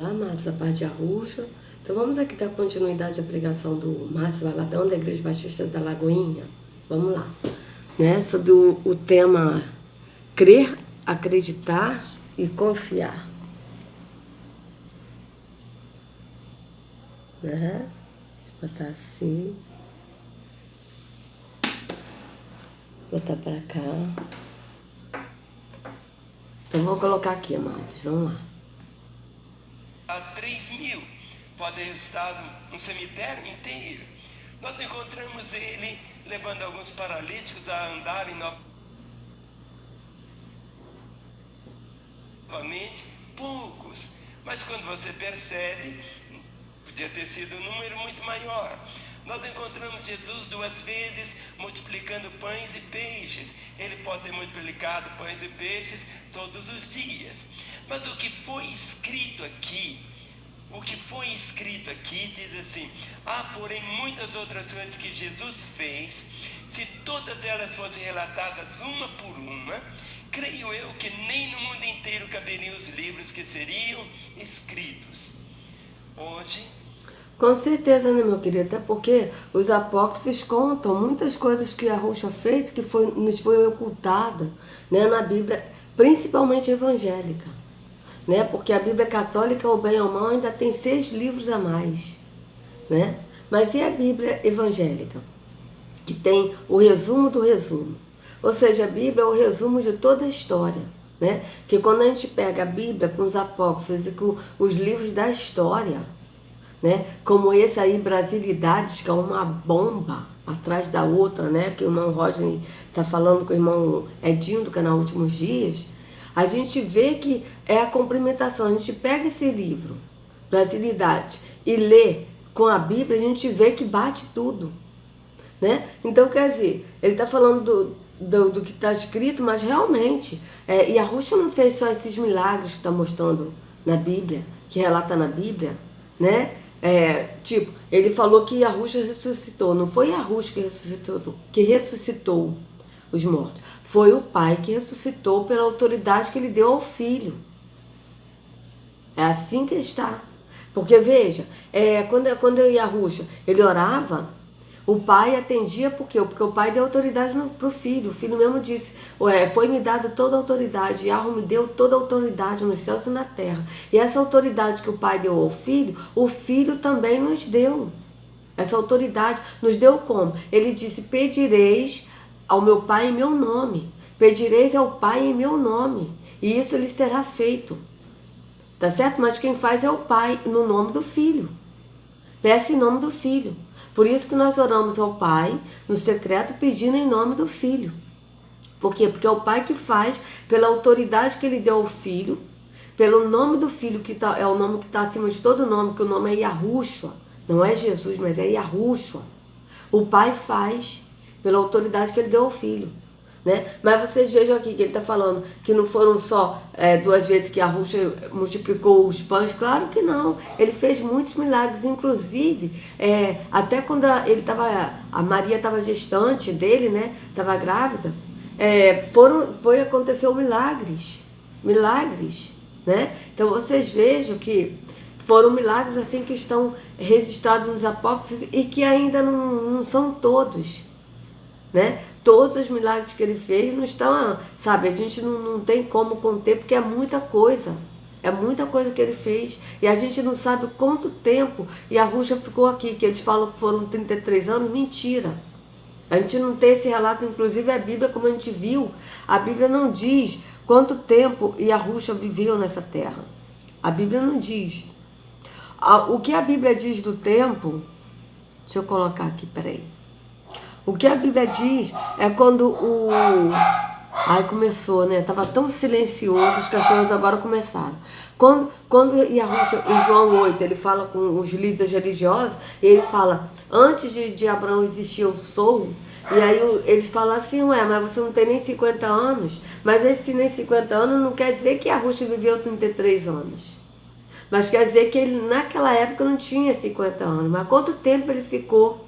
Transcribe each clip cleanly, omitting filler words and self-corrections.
Amados, a parte de Arrucho. Então vamos aqui dar continuidade à pregação do Márcio Valadão, da Igreja Batista da Lagoinha. Vamos lá. Né? Sobre o tema crer, acreditar e confiar. Né? Deixa eu botar assim. Botar pra cá. Então vou colocar aqui, amados. Vamos lá. 3.000 podem estar no cemitério inteiro. Nós encontramos ele levando alguns paralíticos a andarem novamente, poucos. Mas quando você percebe, podia ter sido um número muito maior. Nós encontramos Jesus 2 vezes multiplicando pães e peixes. Ele pode ter multiplicado pães e peixes todos os dias. Mas o que foi escrito aqui diz assim: há porém muitas outras coisas que Jesus fez. Se todas elas fossem relatadas uma por uma, creio eu que nem no mundo inteiro caberiam os livros que seriam escritos. Hoje, com certeza, né, meu querido? Até porque os apócrifos contam muitas coisas que Arrucho fez que nos foi ocultada, né, na Bíblia, principalmente evangélica. Né? Porque a Bíblia católica, ou bem ou mal, ainda tem 6 livros a mais. Né? Mas e a Bíblia evangélica? Que tem o resumo do resumo. Ou seja, a Bíblia é o resumo de toda a história. Né? Que quando a gente pega a Bíblia com os apócrifos e com os livros da história, né? Como esse aí, Brasilidades, que é uma bomba atrás da outra, né? Que o irmão Roger está falando com o irmão Edinho do canal Últimos Dias, a gente vê que é a complementação. A gente pega esse livro, Brasilidade, e lê com a Bíblia, a gente vê que bate tudo. Né? Então, quer dizer, ele está falando do que está escrito, mas realmente, e Arrucho não fez só esses milagres que está mostrando na Bíblia, que relata na Bíblia, né? Tipo, ele falou que Arrucho ressuscitou, não foi Arrucho que ressuscitou os mortos, foi o Pai que ressuscitou pela autoridade que ele deu ao Filho. É assim que está. Porque veja, quando eu ia Arrucho, ele orava, o Pai atendia, por quê? Porque o Pai deu autoridade para o Filho. O Filho mesmo disse, foi-me dado toda a autoridade, Yahweh me deu toda a autoridade nos céus e na terra. E essa autoridade que o Pai deu ao Filho, o Filho também nos deu. Essa autoridade nos deu como? Ele disse, pedireis ao meu Pai em meu nome. Pedireis ao Pai em meu nome. E isso lhe será feito. Tá certo? Mas quem faz é o Pai, no nome do Filho. Peça em nome do Filho. Por isso que nós oramos ao Pai, no secreto, pedindo em nome do Filho. Por quê? Porque é o Pai que faz, pela autoridade que Ele deu ao Filho, pelo nome do Filho, que é o nome que está acima de todo nome, que o nome é Yahushua. Não é Jesus, mas é Yahushua. O Pai faz pela autoridade que Ele deu ao Filho. Né? Mas vocês vejam aqui que ele está falando que não foram só 2 vezes que Arrucho multiplicou os pães. Claro que não, ele fez muitos milagres, inclusive até quando a Maria estava gestante dele, né? Estava grávida, aconteceu milagres, né? Então vocês vejam que foram milagres assim que estão registrados nos apócrifos e que ainda não são todos. Né? Todos os milagres que ele fez não estão, sabe, a gente não tem como conter, porque é muita coisa que ele fez, e a gente não sabe quanto tempo, e Arrucho ficou aqui, que eles falam que foram 33 anos, mentira, a gente não tem esse relato, inclusive a Bíblia, como a gente viu, a Bíblia não diz quanto tempo Arrucho viveu nessa terra, a Bíblia não diz, o que a Bíblia diz do tempo, deixa eu colocar aqui, peraí. O que a Bíblia diz é quando Ai, começou, né? Tava tão silencioso, os cachorros agora começaram. Quando Arrucho, em João 8, ele fala com os líderes religiosos, ele fala, antes de Abraão existir eu sou, e aí eles falam assim, mas você não tem nem 50 anos. Mas esse nem 50 anos não quer dizer que Arrucho viveu 33 anos. Mas quer dizer que ele naquela época não tinha 50 anos. Mas quanto tempo ele ficou?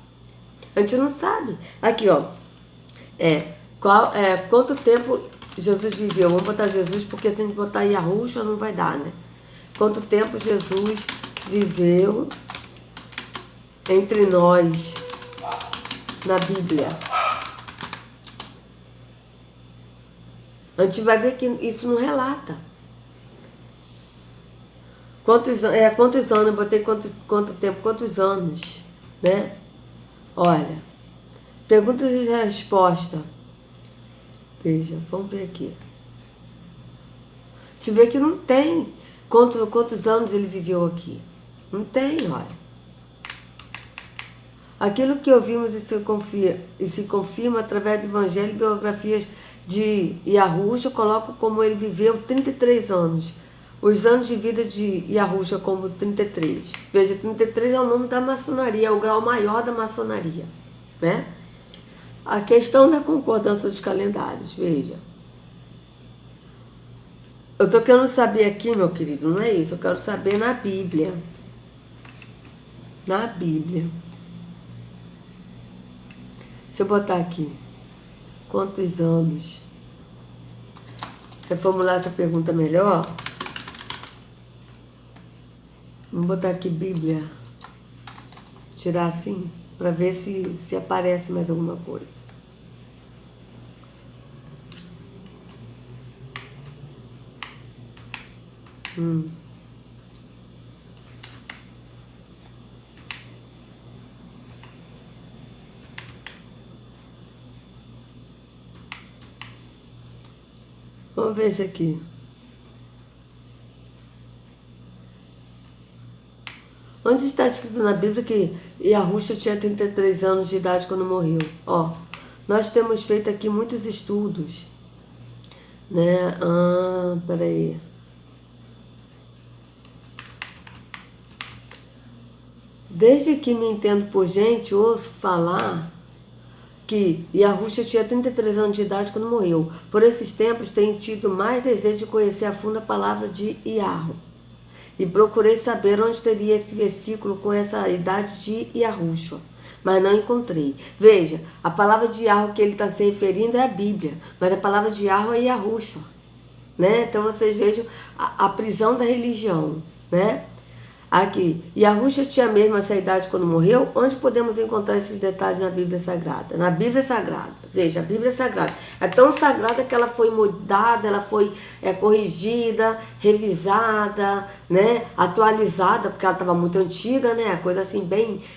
A gente não sabe. Aqui, ó. Quanto tempo Jesus viveu? Vamos botar Jesus, porque se a gente botar Arrucho não vai dar, né? Quanto tempo Jesus viveu entre nós na Bíblia? A gente vai ver que isso não relata. Quantos anos, eu botei quanto tempo, quantos anos, né? Olha, perguntas e respostas. Veja, vamos ver aqui. Você vê que não tem quantos anos ele viveu aqui. Não tem, olha. Aquilo que ouvimos e se confirma através do Evangelho e biografias de Yahushua, coloco como ele viveu 33 anos. Os anos de vida de Yahushua como 33. Veja, 33 é o nome da maçonaria, é o grau maior da maçonaria, né? A questão da concordância dos calendários, veja. Eu estou querendo saber aqui, meu querido, não é isso. Eu quero saber na Bíblia. Na Bíblia. Deixa eu botar aqui. Quantos anos? Reformular essa pergunta melhor. Vamos botar aqui Bíblia. Tirar assim, para ver se aparece mais alguma coisa. Vamos ver esse aqui. Onde está escrito na Bíblia que Yahushua tinha 33 anos de idade quando morreu? Ó, nós temos feito aqui muitos estudos, né? Peraí. Desde que me entendo por gente, ouço falar que Yahushua tinha 33 anos de idade quando morreu. Por esses tempos, tenho tido mais desejo de conhecer a fundo a palavra de Yahu. E procurei saber onde teria esse versículo com essa idade de Yahushua, mas não encontrei. Veja, a palavra de Yahu que ele está se referindo é a Bíblia, mas a palavra de Yahu é Yahushua, né? Então vocês vejam a prisão da religião, né? Aqui, Yahushua tinha mesmo essa idade quando morreu. Onde podemos encontrar esses detalhes na Bíblia Sagrada? Na Bíblia Sagrada. Veja, a Bíblia Sagrada é tão sagrada que ela foi mudada, ela foi corrigida, revisada, né, atualizada, porque ela estava muito antiga, né, coisa assim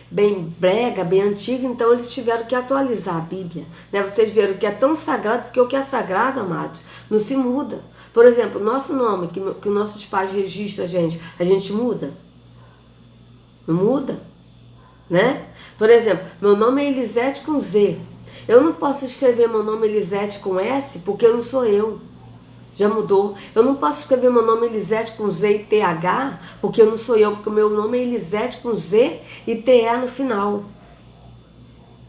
bem brega, bem antiga. Então eles tiveram que atualizar a Bíblia, né? Vocês viram que é tão sagrado, porque o que é sagrado, amados, não se muda. Por exemplo, o nosso nome, que os nossos pais registram a gente muda? Não muda, né? Por exemplo, meu nome é Elisete com Z. Eu não posso escrever meu nome Elisete com S, porque eu não sou eu. Já mudou. Eu não posso escrever meu nome Elisete com Z e TH, porque eu não sou eu, porque o meu nome é Elisete com Z e TE no final.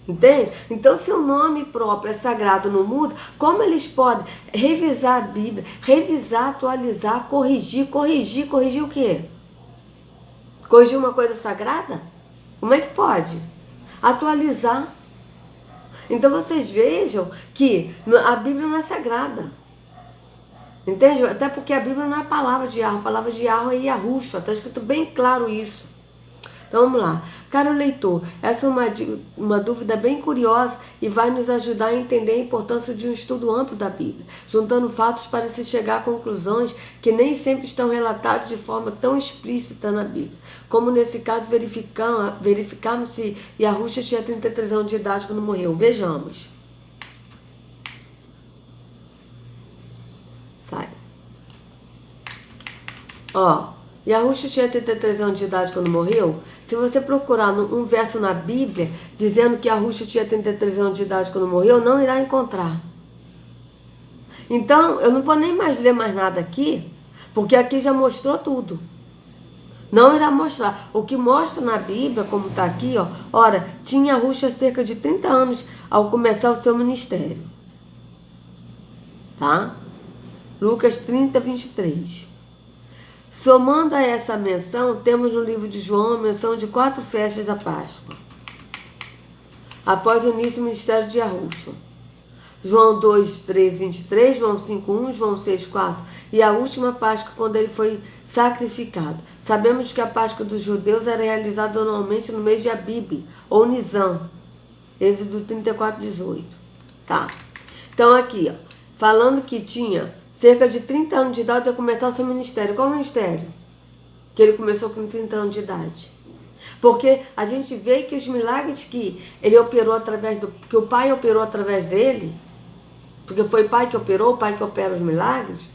Entende? Então, se o nome próprio é sagrado, não muda, como eles podem revisar a Bíblia, revisar, atualizar, corrigir o quê? Corrigir uma coisa sagrada? Como é que pode? Atualizar. Então vocês vejam que a Bíblia não é sagrada. Entende? Até porque a Bíblia não é a palavra de Yahweh. A palavra de Yahweh é Yahushua. Está escrito bem claro isso. Então vamos lá. Caro leitor, essa é uma dúvida bem curiosa e vai nos ajudar a entender a importância de um estudo amplo da Bíblia, juntando fatos para se chegar a conclusões que nem sempre estão relatadas de forma tão explícita na Bíblia. Como nesse caso verificamos se Yahushua tinha 33 anos de idade quando morreu. Vejamos. Sai. Ó. Yahushua tinha 33 anos de idade quando morreu. Se você procurar um verso na Bíblia dizendo que Yahushua tinha 33 anos de idade quando morreu, não irá encontrar. Então, eu não vou nem mais ler mais nada aqui, porque aqui já mostrou tudo. Não irá mostrar. O que mostra na Bíblia, como está aqui, ó, ora, tinha Yahushua cerca de 30 anos ao começar o seu ministério. Tá? Lucas 30, 23. Somando a essa menção, temos no livro de João a menção de 4 festas da Páscoa, após o início do ministério de Yahushua. João 2, 3, 23, João 5, 1, João 6, 4. E a última Páscoa, quando ele foi sacrificado. Sabemos que a Páscoa dos judeus era realizada anualmente no mês de Abib, ou Nisan. Êxodo 34, 18. Tá. Então aqui, ó, falando que tinha cerca de 30 anos de idade a começar o seu ministério. Qual ministério? Que ele começou com 30 anos de idade. Porque a gente vê que os milagres que ele operou através do... que o pai operou através dele, porque foi o pai que operou, o pai que opera os milagres,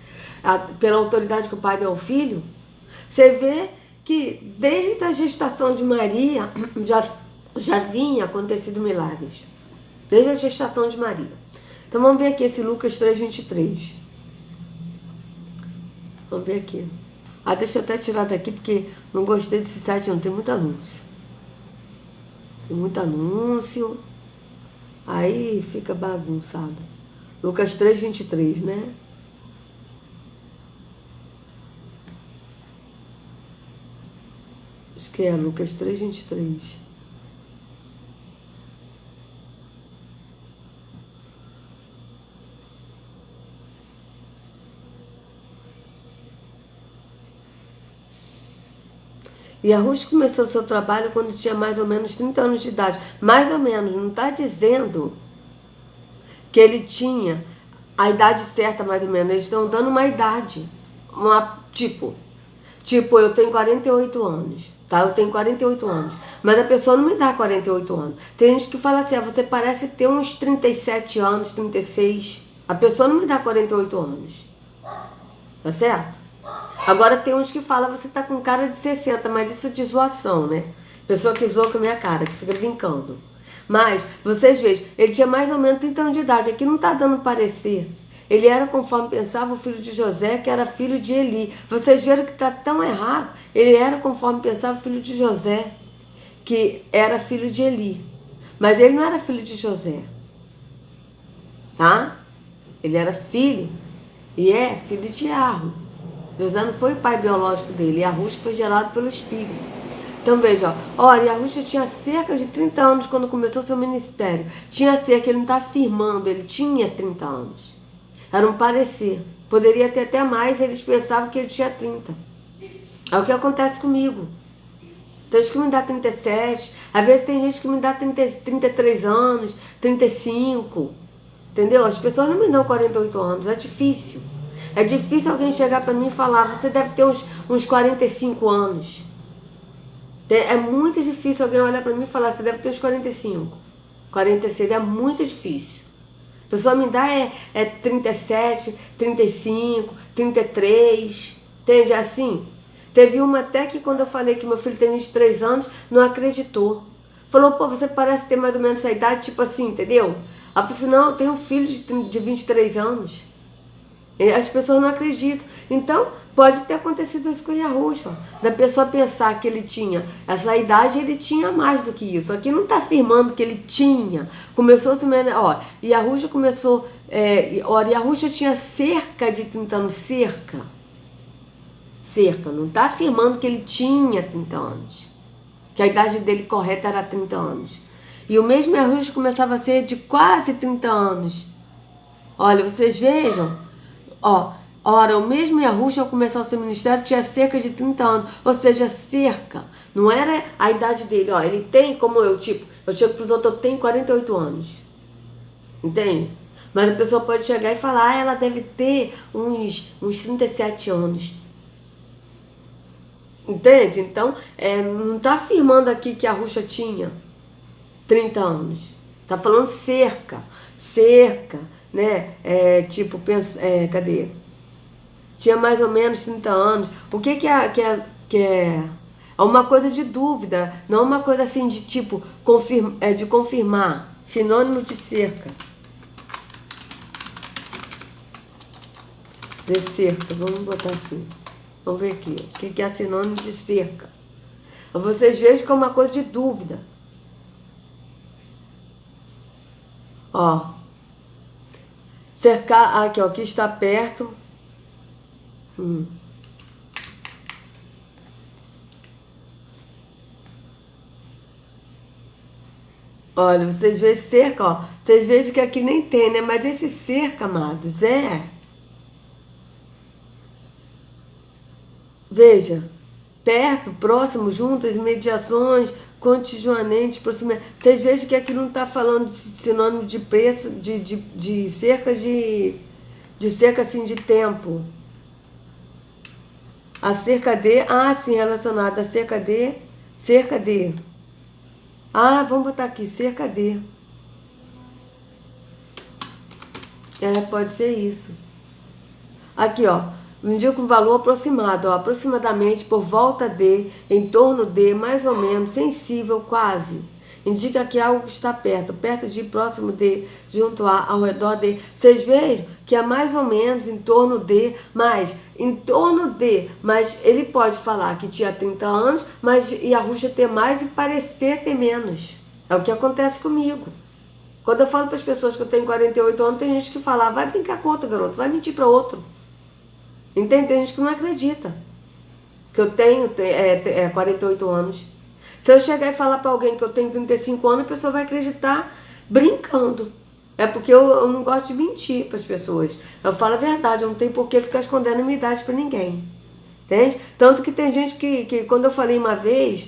pela autoridade que o pai deu ao filho, você vê que desde a gestação de Maria já vinha acontecido milagres. Desde a gestação de Maria. Então vamos ver aqui esse Lucas 3, 23. Vamos ver aqui. Deixa eu até tirar daqui, porque não gostei desse site não, tem muito anúncio. Tem muito anúncio. Aí fica bagunçado. Lucas 3, 23, né? Acho que é Lucas 3, 23. E a Ruth começou seu trabalho quando tinha mais ou menos 30 anos de idade. Mais ou menos, não está dizendo que ele tinha a idade certa, mais ou menos. Eles estão dando uma idade. Tipo, eu tenho 48 anos. Tá? Eu tenho 48 anos. Mas a pessoa não me dá 48 anos. Tem gente que fala assim, você parece ter uns 37 anos, 36. A pessoa não me dá 48 anos. Tá certo? Agora tem uns que falam, você tá com cara de 60, mas isso é de zoação, né? Pessoa que zoa com a minha cara, que fica brincando. Mas, vocês vejam, ele tinha mais ou menos 30 anos de idade. Aqui não tá dando parecer. Ele era, conforme pensava, o filho de José, que era filho de Eli. Vocês viram que tá tão errado? Ele era, conforme pensava, o filho de José, que era filho de Eli. Mas ele não era filho de José. Tá? Ele era filho, e é filho de Arro. José não foi o pai biológico dele, e a Ruth foi gerada pelo Espírito. Então veja, olha, a Ruth tinha cerca de 30 anos quando começou seu ministério. Tinha cerca, ele não está afirmando, ele tinha 30 anos. Era um parecer. Poderia ter até mais, eles pensavam que ele tinha 30. É o que acontece comigo. Tem gente que me dá 37, às vezes tem gente que me dá 33 anos, 35. Entendeu? As pessoas não me dão 48 anos, é difícil. É difícil alguém chegar para mim e falar, você deve ter uns 45 anos. É muito difícil alguém olhar para mim e falar, você deve ter uns 45. 46, é muito difícil. A pessoa me dá 37, 35, 33, entende? Assim, teve uma até que quando eu falei que meu filho tem 23 anos, não acreditou. Falou, pô, você parece ter mais ou menos essa idade, tipo assim, entendeu? Ela falou assim, não, eu tenho um filho de 23 anos. As pessoas não acreditam. Então, pode ter acontecido isso com o Yahushua. Da pessoa pensar que ele tinha essa idade, ele tinha mais do que isso. Aqui não está afirmando que ele tinha. Começou a se... Yahushua começou... Yahushua tinha cerca de 30 anos. Cerca. Não está afirmando que ele tinha 30 anos. Que a idade dele correta era 30 anos. E o mesmo Yahushua começava a ser de quase 30 anos. Olha, vocês vejam... Ora, o mesmo Yahushua ao começar o seu ministério tinha cerca de 30 anos, ou seja, cerca, não era a idade dele, ele tem como eu chego para os outros, eu tenho 48 anos, entende? Mas a pessoa pode chegar e falar, ela deve ter uns 37 anos, entende? Então, não está afirmando aqui que Yahushua tinha 30 anos, está falando cerca, né? Cadê? Tinha mais ou menos 30 anos. O que é uma coisa de dúvida, não uma coisa assim de tipo de confirmar. Sinônimo de cerca. De cerca, vamos botar assim. Vamos ver aqui. O que é sinônimo de cerca? Vocês vejam que é uma coisa de dúvida. Cercar, aqui, que está perto. Olha, vocês vejam cerca, ó. Vocês vejam que aqui nem tem, né? Mas esse cerca, amados, veja, perto, próximo, juntas, mediações, contingentes, proximidade. Vocês vejam que aqui não está falando de sinônimo de preço, de cerca de cerca assim de tempo. A cerca de, sim, relacionada a cerca de. Vamos botar aqui, cerca de. Pode ser isso. Aqui, ó, indica um valor aproximado, ó, aproximadamente por volta de, em torno de, mais ou menos, sensível, quase. Indica que algo está perto, perto de, próximo de, junto a, ao redor de. Vocês vejam que é mais ou menos em torno de, mas em torno de, mas ele pode falar que tinha 30 anos, mas e a Ruxa ter mais e parecer ter menos. É o que acontece comigo. Quando eu falo para as pessoas que eu tenho 48 anos, tem gente que fala, vai brincar com outro garoto, vai mentir para outro. Entende? Tem gente que não acredita que eu tenho 48 anos. Se eu chegar e falar para alguém que eu tenho 35 anos, a pessoa vai acreditar brincando. É porque eu não gosto de mentir para as pessoas. Eu falo a verdade, eu não tenho por que ficar escondendo a minha idade para ninguém. Entende? Tanto que tem gente que quando eu falei uma vez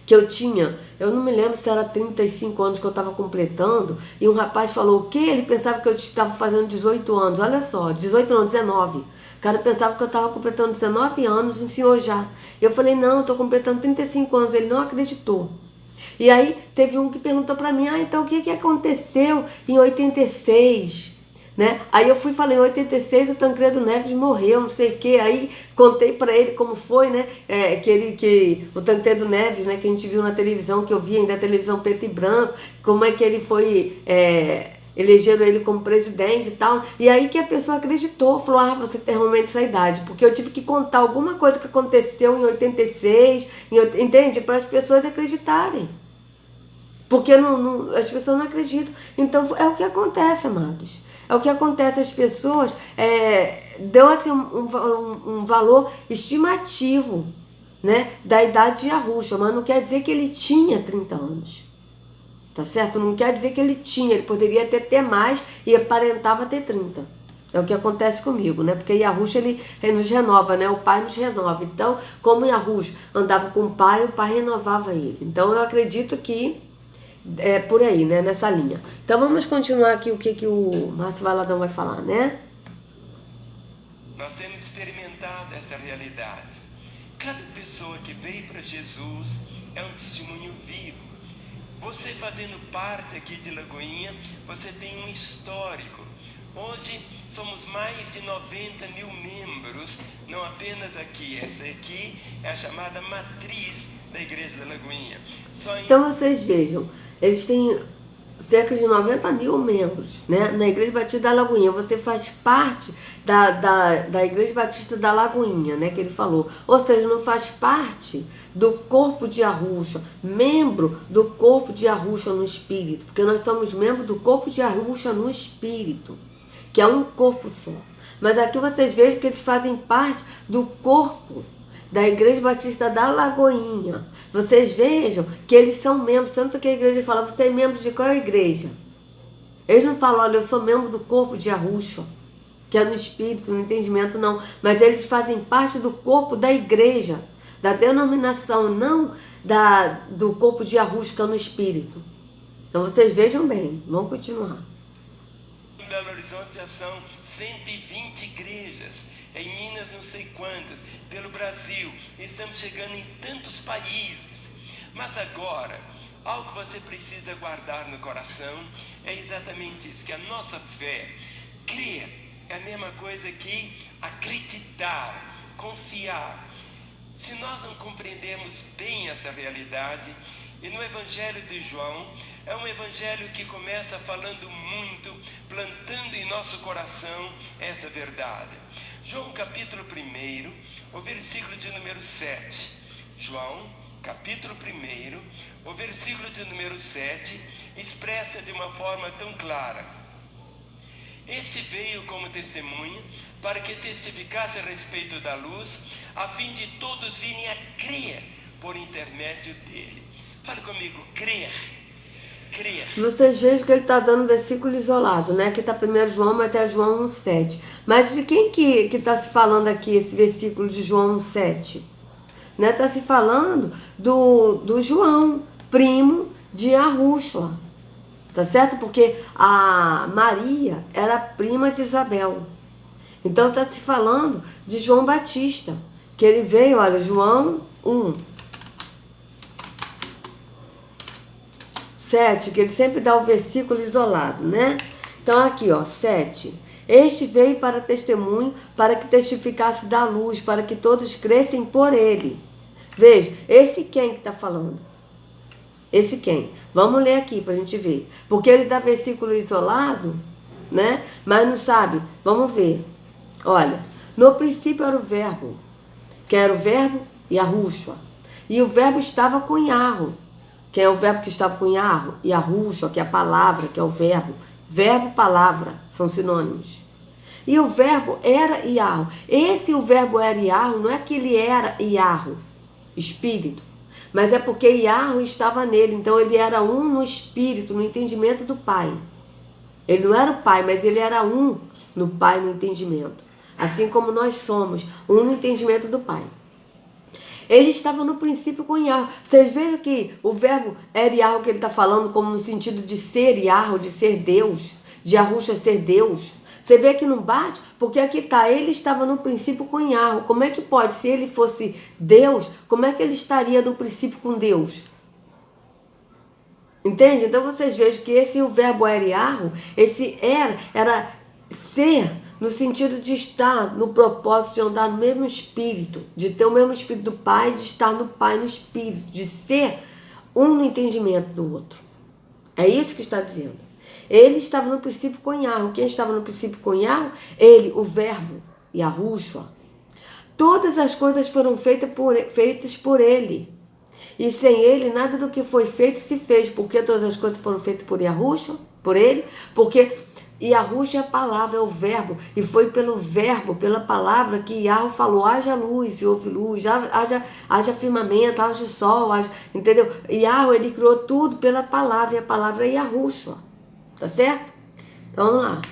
que eu não me lembro se era 35 anos que eu estava completando, e um rapaz falou o quê? Ele pensava que eu estava fazendo 18 anos, olha só, 18 não, 19. O cara pensava que eu estava completando 19 anos, um senhor já. Eu falei, não, estou completando 35 anos, ele não acreditou. E aí teve um que perguntou para mim, então o que aconteceu em 86? Né? Aí eu fui e falei, em 86 o Tancredo Neves morreu, não sei o que, aí contei para ele como foi, né, que o Tancredo Neves, né, que a gente viu na televisão, que eu vi ainda a televisão preto e branco, como é que ele foi, elegeram ele como presidente e tal, e aí que a pessoa acreditou, falou, você tem realmente essa idade, porque eu tive que contar alguma coisa que aconteceu em 86, entende? Para as pessoas acreditarem. Porque as pessoas não acreditam. Então é o que acontece, amados. É o que acontece, as pessoas deu assim um valor estimativo, né, da idade de Arruxa, mas não quer dizer que ele tinha 30 anos. Tá certo? Não quer dizer que ele tinha, ele poderia ter mais e aparentava ter 30. É o que acontece comigo, né? Porque Yahushua, ele nos renova, né? O pai nos renova. Então, como Yahushua andava com o pai renovava ele. Então, eu acredito que é por aí, né? Nessa linha. Então, vamos continuar aqui o que o Márcio Valadão vai falar, né? Nós temos experimentado essa realidade. Cada pessoa que veio para Jesus é um testemunho vivo. Você fazendo parte aqui de Lagoinha, você tem um histórico. Hoje somos mais de 90 mil membros, não apenas aqui. Essa aqui é a chamada matriz da Igreja da Lagoinha. Então vocês vejam, eles têm cerca de 90 mil membros, né? Na Igreja Batista da Lagoinha. Você faz parte da Igreja Batista da Lagoinha, né? Que ele falou. Ou seja, não faz parte do corpo de Arruxa, membro do corpo de Arruxa no Espírito. Porque nós somos membros do corpo de Arruxa no Espírito, que é um corpo só. Mas aqui vocês vejam que eles fazem parte do corpo da Igreja Batista da Lagoinha. Vocês vejam que eles são membros, tanto que a igreja fala, você é membro de qual igreja? Eles não falam, olha, eu sou membro do corpo de Arruxa, que é no espírito, no entendimento, não. Mas eles fazem parte do corpo da igreja, da denominação, não do corpo de Arruxa, que é no espírito. Então vocês vejam bem, vamos continuar. Em Belo Horizonte já são 120 igrejas, em Minas não sei quantas, pelo Brasil, estamos chegando em tantos países. Mas agora, algo que você precisa guardar no coração é exatamente isso, que a nossa fé, crer, é a mesma coisa que acreditar, confiar. Se nós não compreendermos bem essa realidade, e no Evangelho de João, é um evangelho que começa falando muito, plantando em nosso coração essa verdade. João capítulo 1, o versículo de número 7. João capítulo 1, o versículo de número 7, expressa de uma forma tão clara. Este veio como testemunha, para que testificasse a respeito da luz, a fim de todos virem a crer por intermédio dele. Fale comigo, crer. crer. Vocês vejam que ele está dando versículo isolado, né? Aqui está 1 João, mas é João 1,7. Mas de quem que está se falando aqui esse versículo de João 1,7? Né? Está se falando do João, primo de Yahushua. Tá certo? Porque a Maria era prima de Isabel. Então está se falando de João Batista, que ele veio, olha, João 1:7, que ele sempre dá o versículo isolado, né? Então aqui, ó, 7. Este veio para testemunho, para que testificasse da luz, para que todos crescem por ele. Veja, esse quem que está falando? Esse quem? Vamos ler aqui para a gente ver. Porque ele dá versículo isolado, né? Mas não sabe. Vamos ver. Olha, no princípio era o verbo, que era o verbo Yahushua. E o verbo estava com Yahweh. Quem é o verbo que estava com Yahweh? Yahushua, que é a palavra, que é o verbo. Verbo, palavra, são sinônimos. E o verbo era Yahweh. O verbo era Yahweh, não é que ele era Yahweh, espírito. Mas é porque Yahweh estava nele. Então ele era um no espírito, no entendimento do Pai. Ele não era o Pai, mas ele era um no Pai, no entendimento. Assim como nós somos, um no entendimento do Pai. Ele estava no princípio com Yahweh. Vocês veem que o verbo era Yahweh que ele está falando como no sentido de ser Yahweh, de ser Deus, de Yahushua ser Deus. Você vê que não bate, porque aqui está, ele estava no princípio com Yahweh. Como é que pode, se ele fosse Deus, como é que ele estaria no princípio com Deus? Entende? Então vocês vejam que o verbo era Yahweh, esse era ser, no sentido de estar no propósito de andar no mesmo espírito, de ter o mesmo espírito do Pai, de estar no Pai no espírito, de ser um no entendimento do outro. É isso que está dizendo. Ele estava no princípio com Yahweh. Quem estava no princípio com Yahweh? Ele, o verbo, Yahushua. Todas as coisas foram feitas por ele. E sem ele, nada do que foi feito se fez. Porque todas as coisas foram feitas por Yahushua, por ele, porque Yahushua é a palavra, é o verbo. E foi pelo verbo, pela palavra que Yahweh falou, haja luz e houve luz, haja firmamento, haja sol, entendeu? Yahweh, ele criou tudo pela palavra, e a palavra é Yahushua. Tá certo? Então vamos lá.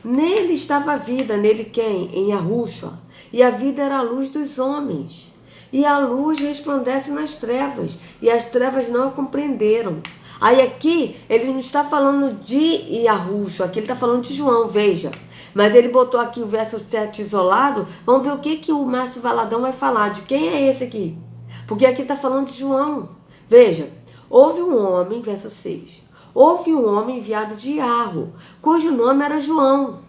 Nele estava a vida, nele quem? Em Yahushua. E a vida era a luz dos homens. E a luz resplandece nas trevas, e as trevas não a compreenderam. Aí aqui, ele não está falando de Yahushua, aqui ele está falando de João, veja. Mas ele botou aqui o verso 7 isolado. Vamos ver o que o Márcio Valadão vai falar. De quem é esse aqui? Porque aqui está falando de João. Veja, houve um homem, verso 6. Houve um homem enviado de Yahweh, cujo nome era João.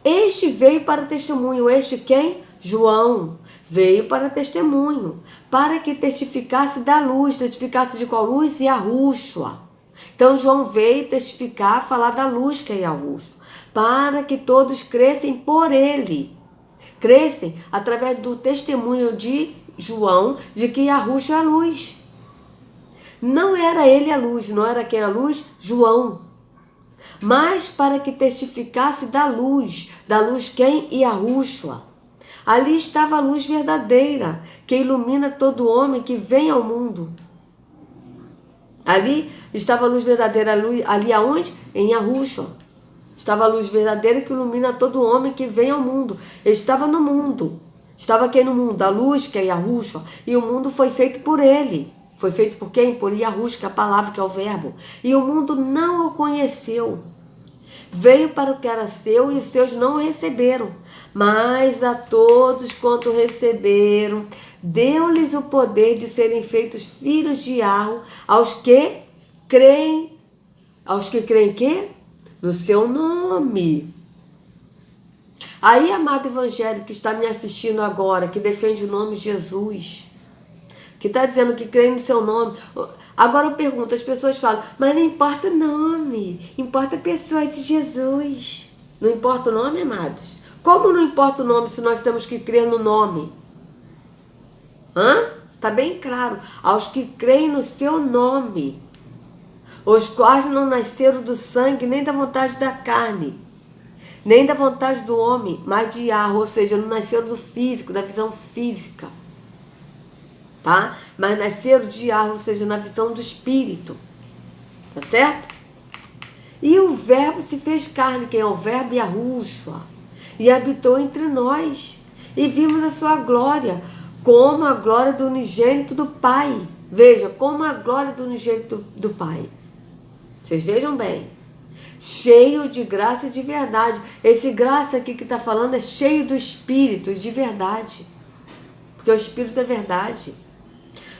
Este veio para testemunho. Este quem? João. Veio para testemunho, para que testificasse da luz. Testificasse de qual luz? Yahushua. Então João veio testificar, falar da luz que é Yahushua, para que todos crescem por ele. Crescem através do testemunho de João, de que Yahushua é a luz. Não era ele a luz, não era quem a luz? João. Mas para que testificasse da luz quem? Yahushua. Ali estava a luz verdadeira, que ilumina todo homem que vem ao mundo. Ali estava a luz verdadeira, ali aonde? Em Yahushua. Estava a luz verdadeira que ilumina todo homem que vem ao mundo. Ele estava no mundo. Estava quem no mundo? A luz, que é Yahushua. E o mundo foi feito por ele. Foi feito por quem? Por Yahushua, que é a palavra, que é o verbo. E o mundo não o conheceu. Veio para o que era seu e os seus não o receberam. Mas a todos quanto receberam, deu-lhes o poder de serem feitos filhos de Yahweh, aos que creem. Aos que creem quê? No seu nome. Aí, amado evangélico que está me assistindo agora, que defende o nome de Jesus, que está dizendo que crê no seu nome. Agora eu pergunto, as pessoas falam, mas não importa o nome, importa a pessoa de Jesus. Não importa o nome, amados? Como não importa o nome se nós temos que crer no nome? Está bem claro. Aos que creem no seu nome, os quais não nasceram do sangue, nem da vontade da carne, nem da vontade do homem, mas de Yahweh, ou seja, não nasceram do físico, da visão física. Tá? Mas nasceram de Yahweh, ou seja, na visão do Espírito. Tá certo? E o verbo se fez carne, quem é o verbo Yahushua, e habitou entre nós. E vimos a sua glória, como a glória do unigênito do Pai. Veja, como a glória do unigênito do Pai. Vocês vejam bem. Cheio de graça e de verdade. Esse graça aqui que está falando é cheio do Espírito e de verdade. Porque o Espírito é verdade.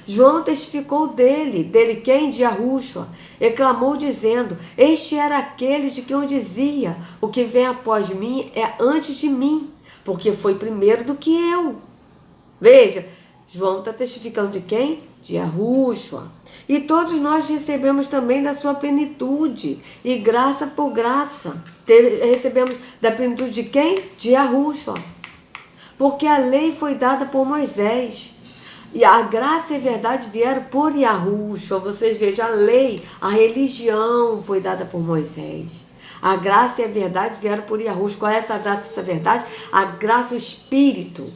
João testificou dele quem? De Yahushua, e clamou dizendo, este era aquele de quem eu dizia, o que vem após mim é antes de mim, porque foi primeiro do que eu. Veja, João está testificando de quem? De Yahushua. E todos nós recebemos também da sua plenitude, e graça por graça. Recebemos da plenitude de quem? De Yahushua. Porque a lei foi dada por Moisés. E a graça e a verdade vieram por Yahushua. Vocês vejam, a lei, a religião foi dada por Moisés. A graça e a verdade vieram por Yahushua. Qual é essa graça e essa verdade? A graça, o Espírito.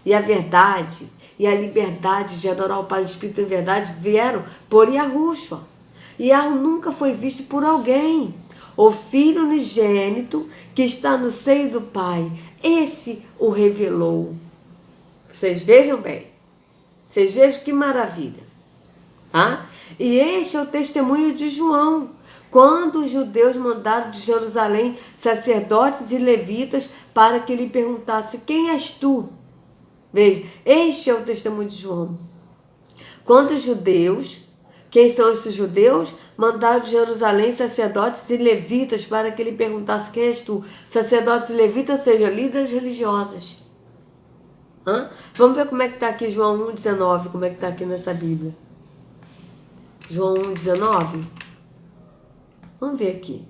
E a verdade, e a liberdade de adorar o Pai, o Espírito e a verdade vieram por Yahushua. E Yahu nunca foi visto por alguém. O Filho unigênito que está no seio do Pai, esse o revelou. Vocês vejam bem. Vocês vejam que maravilha. Tá? E este é o testemunho de João, quando os judeus mandaram de Jerusalém sacerdotes e levitas para que lhe perguntasse, quem és tu? Veja, este é o testemunho de João. Quando os judeus, quem são esses judeus? Mandaram de Jerusalém sacerdotes e levitas para que lhe perguntasse, quem és tu? Sacerdotes e levitas, ou seja, líderes religiosos. Vamos ver como é que está aqui João 1,19, como é que está aqui nessa Bíblia. João 1,19. Vamos ver aqui.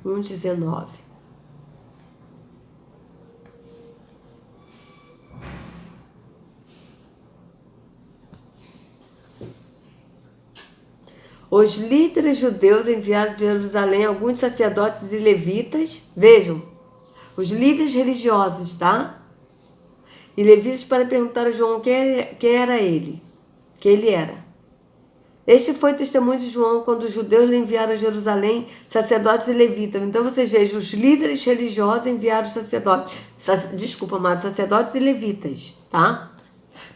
João 1,19. Os líderes judeus enviaram de Jerusalém alguns sacerdotes e levitas, vejam, os líderes religiosos, tá? E levitas para perguntar a João quem era ele, quem ele era. Este foi o testemunho de João quando os judeus lhe enviaram a Jerusalém sacerdotes e levitas. Então vocês vejam, os líderes religiosos enviaram sacerdotes, sacerdotes e levitas, tá?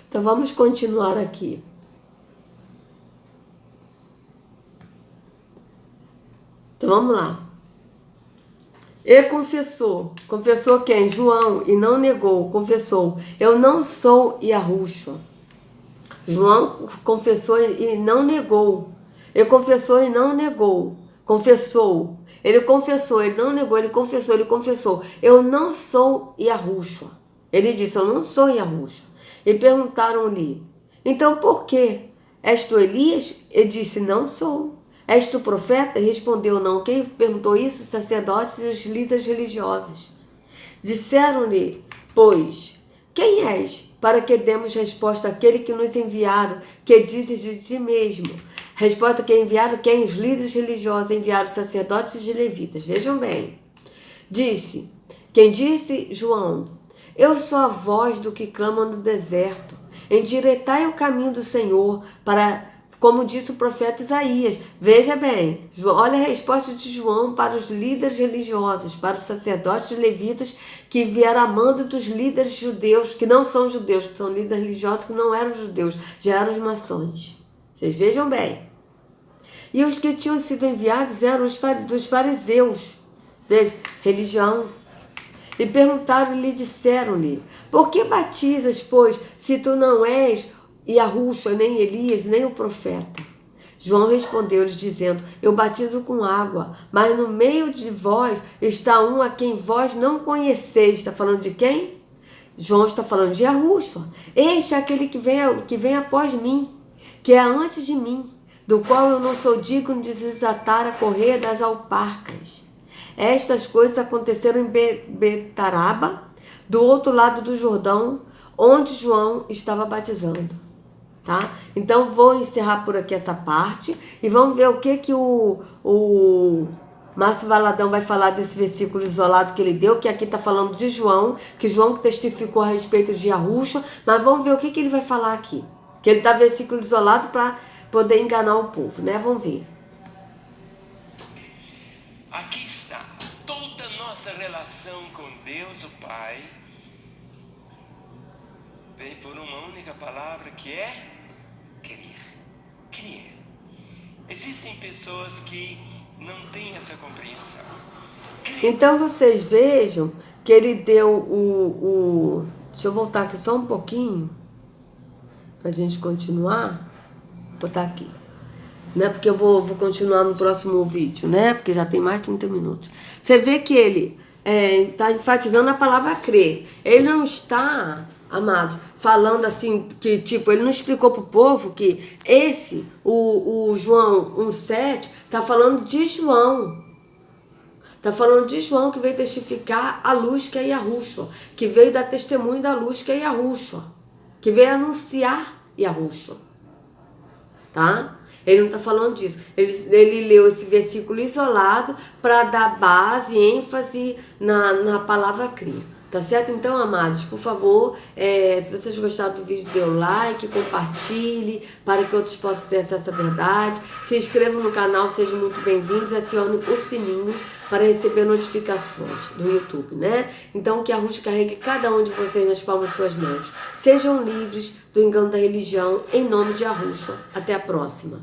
Então vamos continuar aqui. Então vamos lá. E confessou quem? João, e não negou, confessou, eu não sou Yahushua. João confessou e não negou. Ele confessou e não negou. Confessou. Ele confessou, ele não negou, ele confessou. Eu não sou Yahushua. Ele disse, eu não sou Yahushua. E perguntaram-lhe, então por quê? És tu Elias? Ele disse, não sou. És tu profeta? Respondeu, não. Quem perguntou isso? Os sacerdotes e os líderes religiosos. Disseram-lhe, pois, quem és? Para que demos resposta àquele que nos enviaram, que dizes de ti mesmo. Resposta que enviaram quem? Os líderes religiosos enviaram os sacerdotes e levitas. Vejam bem. Quem disse? João. Eu sou a voz do que clama no deserto. Endireitai o caminho do Senhor para... Como disse o profeta Isaías. Veja bem, olha a resposta de João para os líderes religiosos, para os sacerdotes e levitas que vieram a mando dos líderes judeus, que não são judeus, que são líderes religiosos que não eram judeus, já eram os maçons. Vocês vejam bem. E os que tinham sido enviados eram os dos fariseus, veja, religião. E perguntaram-lhe, disseram-lhe, por que batizas, pois, se tu não és Yahushua, nem Elias, nem o profeta? João respondeu-lhes dizendo, eu batizo com água, mas no meio de vós está um a quem vós não conheceis. Está falando de quem? João está falando de Yahushua. Este é aquele que vem após mim, que é antes de mim, do qual eu não sou digno de desatar a correia das alparcas. Estas coisas aconteceram em Betaraba, do outro lado do Jordão, onde João estava batizando. Tá? Então vou encerrar por aqui essa parte e vamos ver o que Márcio Valadão vai falar desse versículo isolado que ele deu, que aqui está falando de João, que João testificou a respeito de Yahushua, mas vamos ver o que ele vai falar aqui. Que ele dá versículo isolado para poder enganar o povo, né? Vamos ver. Aqui está toda a nossa relação com Deus, o Pai, vem por uma única palavra que é crer. Crer. Existem pessoas que não têm essa compreensão. Crer. Então vocês vejam que ele deu Deixa eu voltar aqui só um pouquinho, pra gente continuar. Vou botar aqui. Né? Porque eu vou continuar no próximo vídeo, né? Porque já tem mais de 30 minutos. Você vê que ele está enfatizando a palavra crer. Ele não está, amados, falando assim, que tipo, ele não explicou pro povo que o João 1,7, tá falando de João. Tá falando de João que veio testificar a luz que é Yahushua, que veio dar testemunho da luz que é Yahushua, que veio anunciar Yahushua. Tá? Ele não está falando disso. Ele leu esse versículo isolado para dar base, ênfase na palavra crer. Tá certo? Então, amados, por favor, se vocês gostaram do vídeo, dê o like, compartilhe, para que outros possam ter acesso à verdade. Se inscrevam no canal, sejam muito bem-vindos. Acione o sininho para receber notificações do YouTube, né? Então, que a Yahushua carregue cada um de vocês nas palmas de suas mãos. Sejam livres do engano da religião, em nome de Yahushua. Até a próxima.